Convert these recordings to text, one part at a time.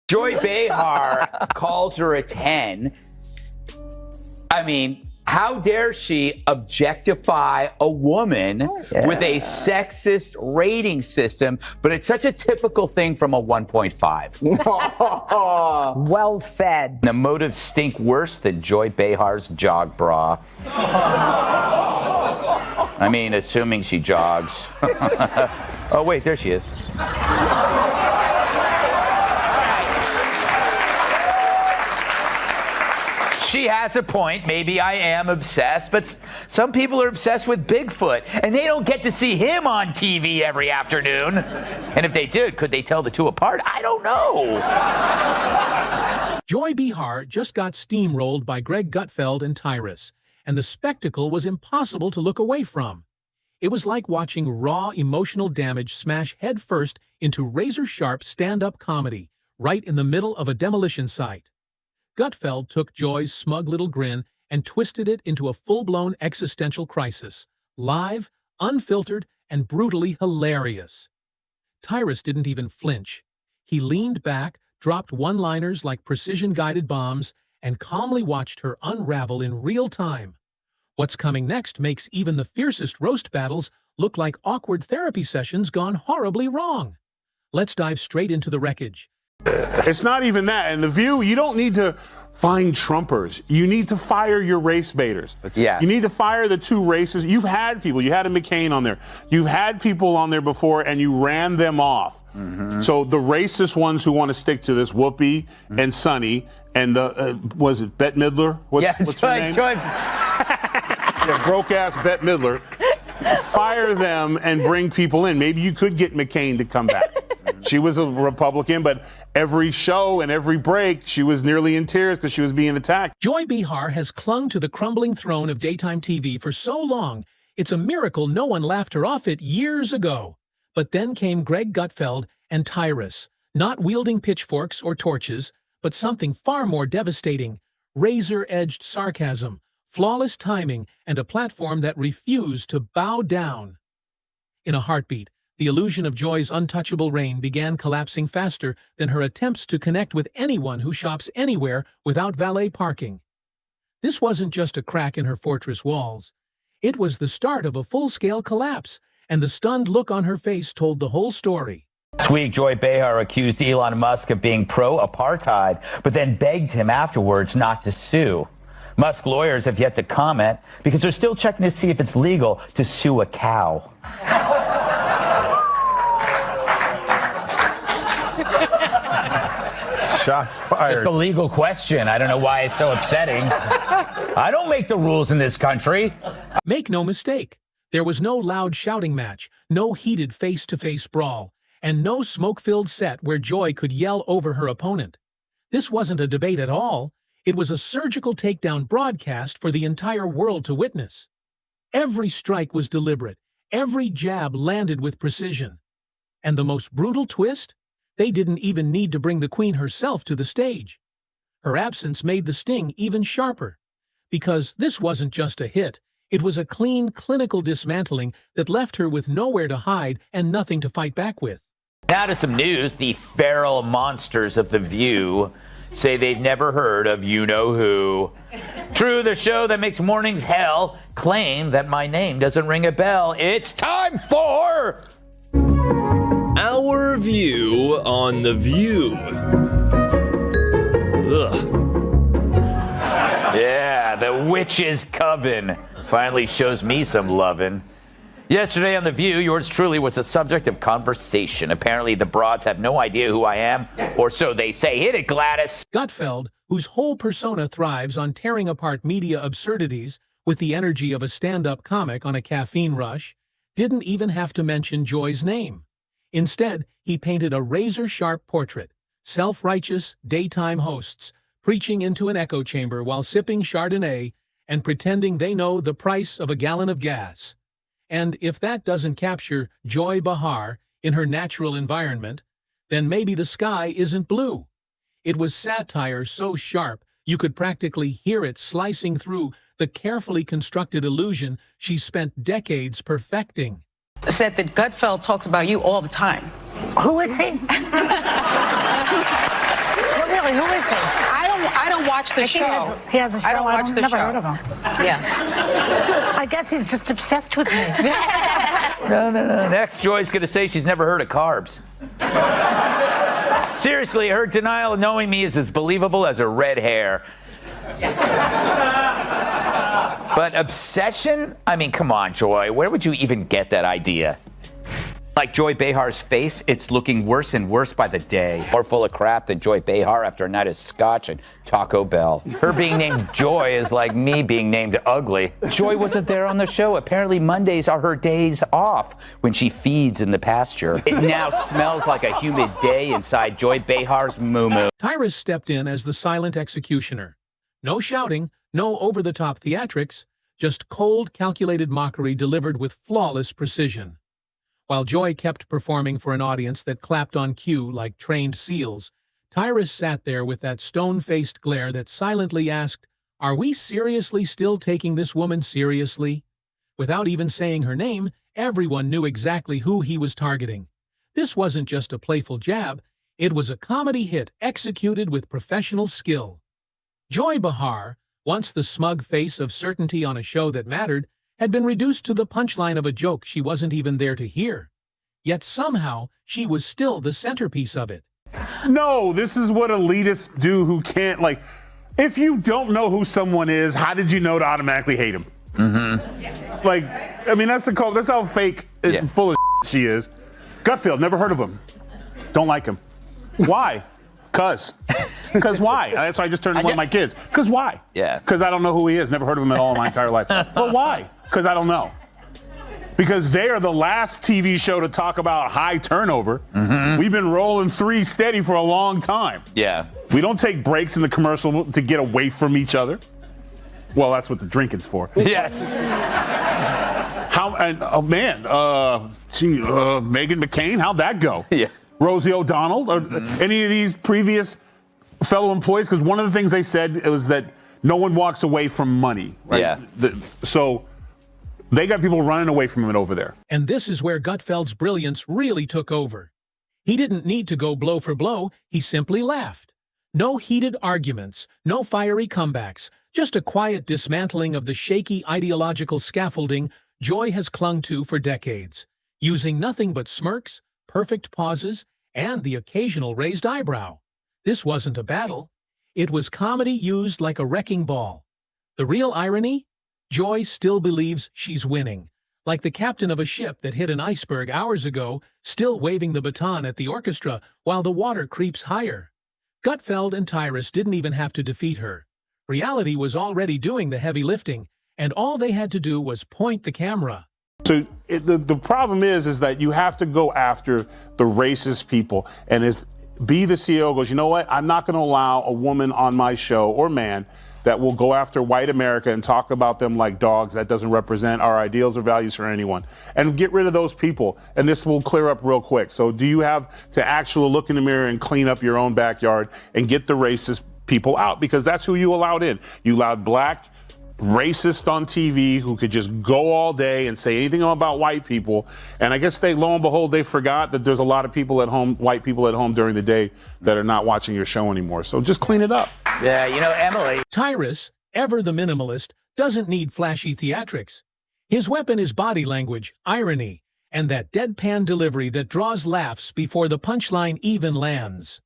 Joy Behar calls her a 10. I mean, how dare she objectify a woman with a sexist rating system, but it's such a typical thing from a 1.5. Well said. The motives stink worse than Joy Behar's jog bra. I mean, assuming she jogs. Oh, wait, there she is. She has a point. Maybe I am obsessed, but some people are obsessed with Bigfoot, and they don't get to see him on TV every afternoon. And if they did, could they tell the two apart? I don't know. Joy Behar just got steamrolled by Gutfeld and Tyrus, and the spectacle was impossible to look away from. It was like watching raw emotional damage smash headfirst into razor-sharp stand-up comedy, right in the middle of a demolition site. Gutfeld took Joy's smug little grin and twisted it into a full-blown existential crisis, live, unfiltered, and brutally hilarious. Tyrus didn't even flinch. He leaned back, dropped one-liners like precision-guided bombs, and calmly watched her unravel in real time. What's coming next makes even the fiercest roast battles look like awkward therapy sessions gone horribly wrong. Let's dive straight into the wreckage. It's not even that. In The View, you don't need to find Trumpers. You need to fire your race baiters. Yeah. You need to fire the two races. You've had people. You had a McCain on there. You've had people on there before, and you ran them off. Mm-hmm. So the racist ones who want to stick to this, Whoopi and Sonny, and the, was it Bette Midler? What's her name? Yeah, broke-ass Bette Midler. Fire them and bring people in. Maybe you could get McCain to come back. She was a Republican, but every show and every break, she was nearly in tears because she was being attacked. Joy Behar has clung to the crumbling throne of daytime TV for so long, it's a miracle no one laughed her off it years ago. But then came Gutfeld and Tyrus, not wielding pitchforks or torches, but something far more devastating: razor-edged sarcasm, flawless timing, and a platform that refused to bow down. In a heartbeat, the illusion of Joy's untouchable reign began collapsing faster than her attempts to connect with anyone who shops anywhere without valet parking. This wasn't just a crack in her fortress walls. It was the start of a full-scale collapse, and the stunned look on her face told the whole story. This week, Joy Behar accused Elon Musk of being pro-apartheid, but then begged him afterwards not to sue. Musk lawyers have yet to comment because they're still checking to see if it's legal to sue a cow. Shots fired. Just a legal question. I don't know why it's so upsetting. I don't make the rules in this country. Make no mistake, there was no loud shouting match, no heated face-to-face brawl, and no smoke-filled set where Joy could yell over her opponent. This wasn't a debate at all. It was a surgical takedown broadcast for the entire world to witness. Every strike was deliberate. Every jab landed with precision. And the most brutal twist? They didn't even need to bring the Queen herself to the stage. Her absence made the sting even sharper. Because this wasn't just a hit, it was a clean, clinical dismantling that left her with nowhere to hide and nothing to fight back with. Now to some news. The feral monsters of The View say they've never heard of you-know-who. True, the show that makes mornings hell claim that my name doesn't ring a bell. It's time for... Our view on The View. Ugh. Yeah, the witch's coven finally shows me some lovin'. Yesterday on The View, yours truly was the subject of conversation. Apparently the broads have no idea who I am, or so they say. Hit it, Gladys. Gutfeld, whose whole persona thrives on tearing apart media absurdities with the energy of a stand-up comic on a caffeine rush, didn't even have to mention Joy's name. Instead, he painted a razor-sharp portrait, self-righteous daytime hosts, preaching into an echo chamber while sipping Chardonnay and pretending they know the price of a gallon of gas. And if that doesn't capture Joy Behar in her natural environment, then maybe the sky isn't blue. It was satire so sharp you could practically hear it slicing through the carefully constructed illusion she spent decades perfecting. Said that Gutfeld talks about you all the time. Who is he? who is he? I don't watch the show. He has a show. I don't watch the never show. heard of him. Yeah. I guess he's just obsessed with me. No. Next, Joy's going to say she's never heard of carbs. Seriously, her denial of knowing me is as believable as her red hair. But obsession? I mean, come on, Joy. Where would you even get that idea? Like Joy Behar's face, it's looking worse and worse by the day. More full of crap than Joy Behar after a night of scotch and Taco Bell. Her being named Joy is like me being named ugly. Joy wasn't there on the show. Apparently Mondays are her days off when she feeds in the pasture. It now smells like a humid day inside Joy Behar's moo-moo. Tyrus stepped in as the silent executioner. No shouting, no over-the-top theatrics, just cold, calculated mockery delivered with flawless precision. While Joy kept performing for an audience that clapped on cue like trained seals, Tyrus sat there with that stone-faced glare that silently asked, "Are we seriously still taking this woman seriously?" Without even saying her name, everyone knew exactly who he was targeting. This wasn't just a playful jab, it was a comedy hit executed with professional skill. Joy Behar, once the smug face of certainty on a show that mattered, had been reduced to the punchline of a joke she wasn't even there to hear. Yet somehow, she was still the centerpiece of it. No, this is what elitists do who can't, like, if you don't know who someone is, how did you know to automatically hate him? Mm-hmm. Like, I mean, that's how fake and full of she is. Gutfeld, never heard of him. Don't like him. Why? Because why? That's why I just turned to one of my kids. Because why? Yeah. Because I don't know who he is. Never heard of him at all in my entire life. But why? Because I don't know. Because they are the last TV show to talk about high turnover. Mm-hmm. We've been rolling 3 steady for a long time. Yeah. We don't take breaks in the commercial to get away from each other. Well, that's what the drinking's for. Yes. Megan McCain, how'd that go? Yeah. Rosie O'Donnell, or any of these previous fellow employees? Because one of the things they said was that no one walks away from money. Right? Yeah. So they got people running away from it over there. And this is where Gutfeld's brilliance really took over. He didn't need to go blow for blow, he simply laughed. No heated arguments, no fiery comebacks, just a quiet dismantling of the shaky ideological scaffolding Joy has clung to for decades, using nothing but smirks, perfect pauses, and the occasional raised eyebrow. This wasn't a battle. It was comedy used like a wrecking ball. The real irony? Joy still believes she's winning, like the captain of a ship that hit an iceberg hours ago, still waving the baton at the orchestra while the water creeps higher. Gutfeld and Tyrus didn't even have to defeat her. Reality was already doing the heavy lifting, and all they had to do was point the camera. So the problem is that you have to go after the racist people. And if the CEO goes, you know what, I'm not going to allow a woman on my show or man that will go after white America and talk about them like dogs. That doesn't represent our ideals or values for anyone. And get rid of those people. And this will clear up real quick. So do you have to actually look in the mirror and clean up your own backyard and get the racist people out? Because that's who you allowed in. You allowed black racist on TV who could just go all day and say anything about white people. And I guess lo and behold, they forgot that there's a lot of people at home, white people at home during the day that are not watching your show anymore. So just clean it up. Yeah, Emily. Tyrus, ever the minimalist, doesn't need flashy theatrics. His weapon is body language, irony, and that deadpan delivery that draws laughs before the punchline even lands.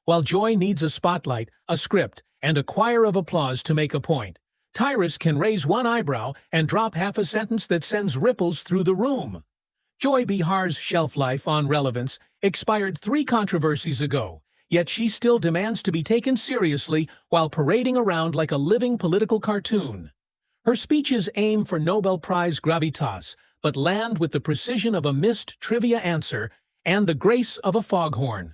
While Joy needs a spotlight, a script, and a choir of applause to make a point, Tyrus can raise one eyebrow and drop half a sentence that sends ripples through the room. Joy Behar's shelf life on relevance expired 3 controversies ago, yet she still demands to be taken seriously while parading around like a living political cartoon. Her speeches aim for Nobel Prize gravitas, but land with the precision of a missed trivia answer and the grace of a foghorn.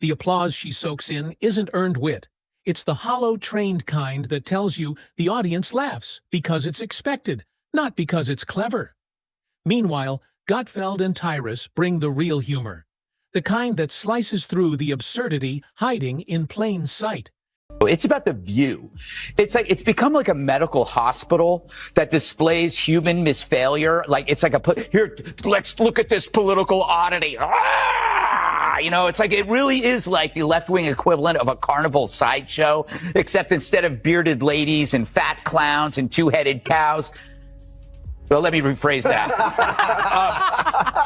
The applause she soaks in isn't earned wit. It's the hollow, trained kind that tells you the audience laughs because it's expected, not because it's clever. Meanwhile, Gutfeld and Tyrus bring the real humor, the kind that slices through the absurdity hiding in plain sight. It's about the view. It's become like a medical hospital that displays human misfailure. Like it's like here, let's look at this political oddity. You know, it's like it really is like the left-wing equivalent of a carnival sideshow, except instead of bearded ladies and fat clowns and two-headed cows. Well, let me rephrase that.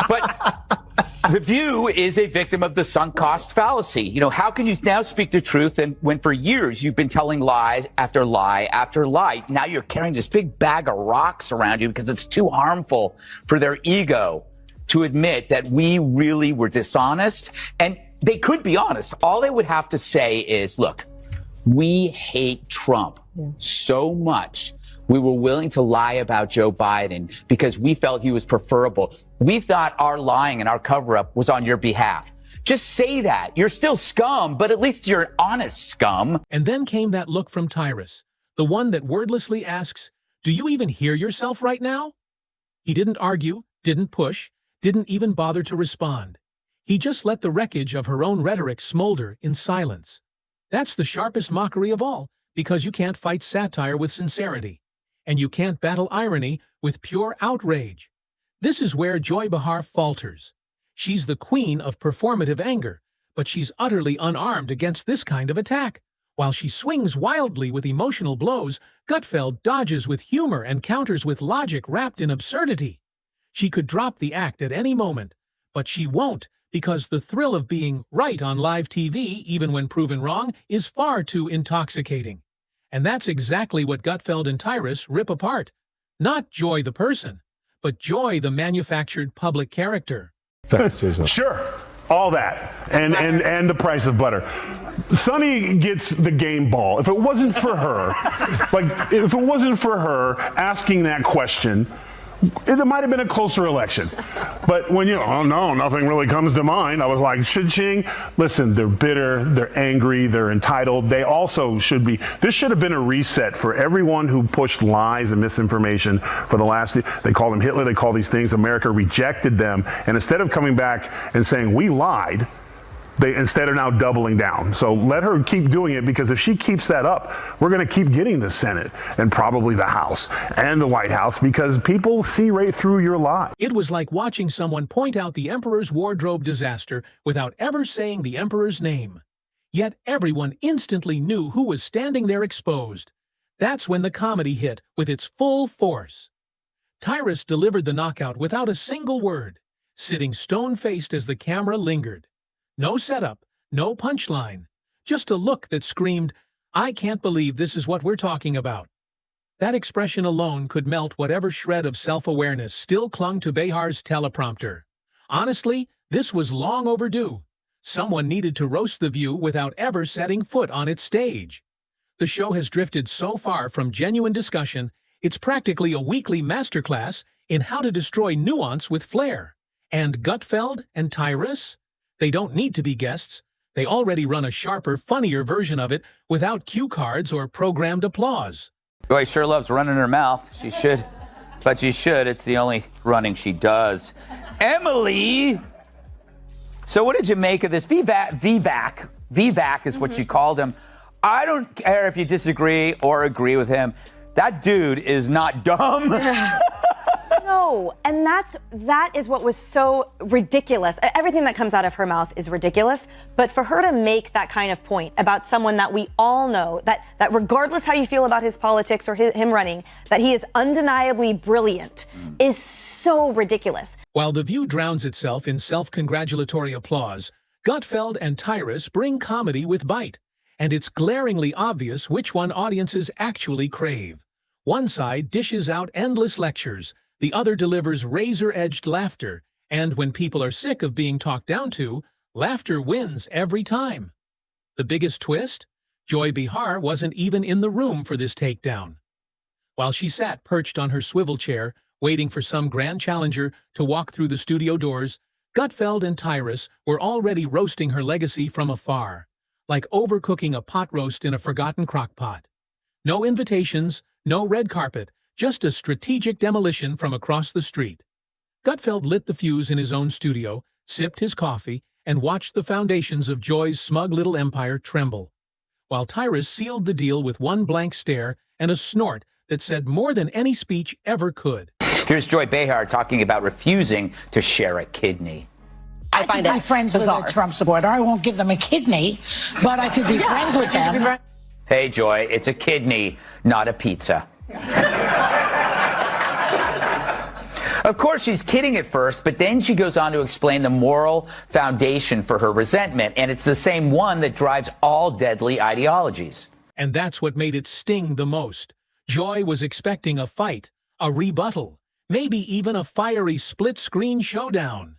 But The View is a victim of the sunk cost fallacy. You know, how can you now speak the truth when for years you've been telling lie after lie after lie? Now you're carrying this big bag of rocks around you because it's too harmful for their ego to admit that we really were dishonest. And they could be honest. All they would have to say is, look, we hate Trump so much. We were willing to lie about Joe Biden because we felt he was preferable. We thought our lying and our cover-up was on your behalf. Just say that. You're still scum, but at least you're an honest scum. And then came that look from Tyrus, the one that wordlessly asks, "Do you even hear yourself right now?" He didn't argue, didn't push, didn't even bother to respond. He just let the wreckage of her own rhetoric smolder in silence. That's the sharpest mockery of all, because you can't fight satire with sincerity. And you can't battle irony with pure outrage. This is where Joy Behar falters. She's the queen of performative anger, but she's utterly unarmed against this kind of attack. While she swings wildly with emotional blows, Gutfeld dodges with humor and counters with logic wrapped in absurdity. She could drop the act at any moment, but she won't, because the thrill of being right on live TV, even when proven wrong, is far too intoxicating. And that's exactly what Gutfeld and Tyrus rip apart. Not Joy the person, but Joy the manufactured public character. Sure, all that, and the price of butter. Sonny gets the game ball. If it wasn't for her, asking that question, it might have been a closer election. But when oh no, nothing really comes to mind, I was like, cha-ching. Listen, they're bitter, they're angry, they're entitled. They also should be. This should have been a reset for everyone who pushed lies and misinformation for the last. They called him Hitler, they call these things. America rejected them. And instead of coming back and saying, we lied, they instead are now doubling down. So let her keep doing it, because if she keeps that up, we're going to keep getting the Senate and probably the House and the White House, because people see right through your lie. It was like watching someone point out the emperor's wardrobe disaster without ever saying the emperor's name. Yet everyone instantly knew who was standing there exposed. That's when the comedy hit with its full force. Tyrus delivered the knockout without a single word, sitting stone-faced as the camera lingered. No setup, no punchline, just a look that screamed, "I can't believe this is what we're talking about." That expression alone could melt whatever shred of self-awareness still clung to Behar's teleprompter. Honestly, this was long overdue. Someone needed to roast The View without ever setting foot on its stage. The show has drifted so far from genuine discussion, it's practically a weekly masterclass in how to destroy nuance with flair. And Gutfeld and Tyrus? They don't need to be guests. They already run a sharper, funnier version of it without cue cards or programmed applause. Joy sure loves running her mouth. She should, but she should. It's the only running she does. Emily! So what did you make of this? VVAC is what she called him. I don't care if you disagree or agree with him. That dude is not dumb. No, and that is what was so ridiculous. Everything that comes out of her mouth is ridiculous, but for her to make that kind of point about someone that we all know, that regardless how you feel about his politics or him running, that he is undeniably brilliant, is so ridiculous. While The View drowns itself in self-congratulatory applause, Gutfeld and Tyrus bring comedy with bite, and it's glaringly obvious which one audiences actually crave. One side dishes out endless lectures, the other delivers razor-edged laughter, and when people are sick of being talked down to, laughter wins every time. The biggest twist? Joy Behar wasn't even in the room for this takedown. While she sat perched on her swivel chair, waiting for some grand challenger to walk through the studio doors, Gutfeld and Tyrus were already roasting her legacy from afar, like overcooking a pot roast in a forgotten crock-pot. No invitations, no red carpet, just a strategic demolition from across the street. Gutfeld lit the fuse in his own studio, sipped his coffee, and watched the foundations of Joy's smug little empire tremble, while Tyrus sealed the deal with one blank stare and a snort that said more than any speech ever could. Here's Joy Behar talking about refusing to share a kidney. I find could it be friends bizarre. with a Trump supporter. I won't give them a kidney, but I could be friends with them. Hey, Joy, it's a kidney, not a pizza. Of course, she's kidding at first, but then she goes on to explain the moral foundation for her resentment, and it's the same one that drives all deadly ideologies. And that's what made it sting the most. Joy was expecting a fight, a rebuttal, maybe even a fiery split-screen showdown.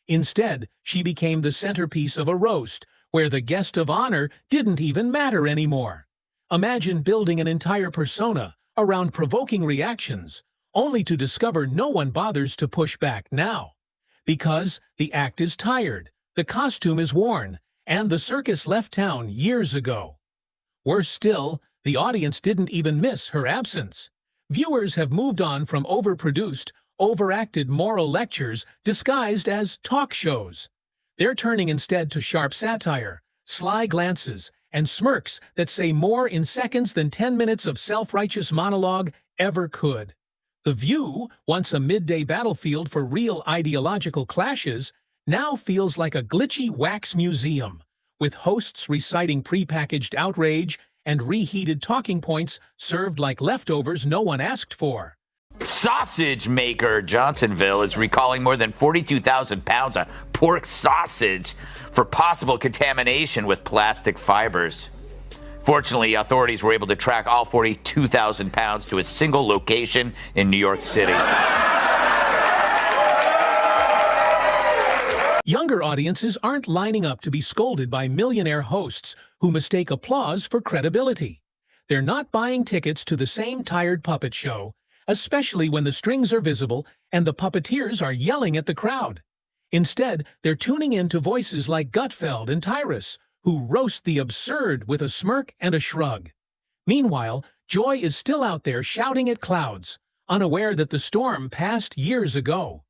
Instead, she became the centerpiece of a roast, where the guest of honor didn't even matter anymore. Imagine building an entire persona around provoking reactions, only to discover no one bothers to push back now. Because the act is tired, the costume is worn, and the circus left town years ago. Worse still, the audience didn't even miss her absence. Viewers have moved on from overproduced, overacted moral lectures disguised as talk shows. They're turning instead to sharp satire, sly glances, and smirks that say more in seconds than 10 minutes of self-righteous monologue ever could. The View, once a midday battlefield for real ideological clashes, now feels like a glitchy wax museum, with hosts reciting prepackaged outrage and reheated talking points served like leftovers no one asked for. Sausage maker Johnsonville is recalling more than 42,000 pounds of pork sausage for possible contamination with plastic fibers. Fortunately, authorities were able to track all 42,000 pounds to a single location in New York City. Younger audiences aren't lining up to be scolded by millionaire hosts who mistake applause for credibility. They're not buying tickets to the same tired puppet show, especially when the strings are visible and the puppeteers are yelling at the crowd. Instead, they're tuning in to voices like Gutfeld and Tyrus, who roast the absurd with a smirk and a shrug. Meanwhile, Joy is still out there shouting at clouds, unaware that the storm passed years ago.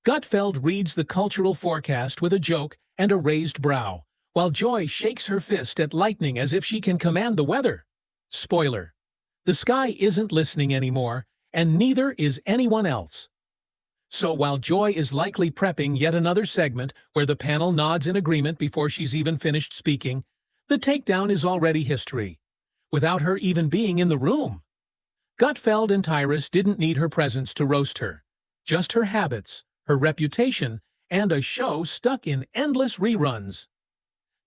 Gutfeld reads the cultural forecast with a joke and a raised brow, while Joy shakes her fist at lightning as if she can command the weather. Spoiler: the sky isn't listening anymore, and neither is anyone else. So while Joy is likely prepping yet another segment where the panel nods in agreement before she's even finished speaking, the takedown is already history, without her even being in the room. Gutfeld and Tyrus didn't need her presence to roast her, just her habits, her reputation, and a show stuck in endless reruns.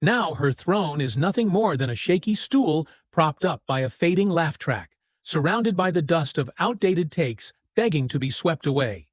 Now her throne is nothing more than a shaky stool propped up by a fading laugh track, surrounded by the dust of outdated takes begging to be swept away.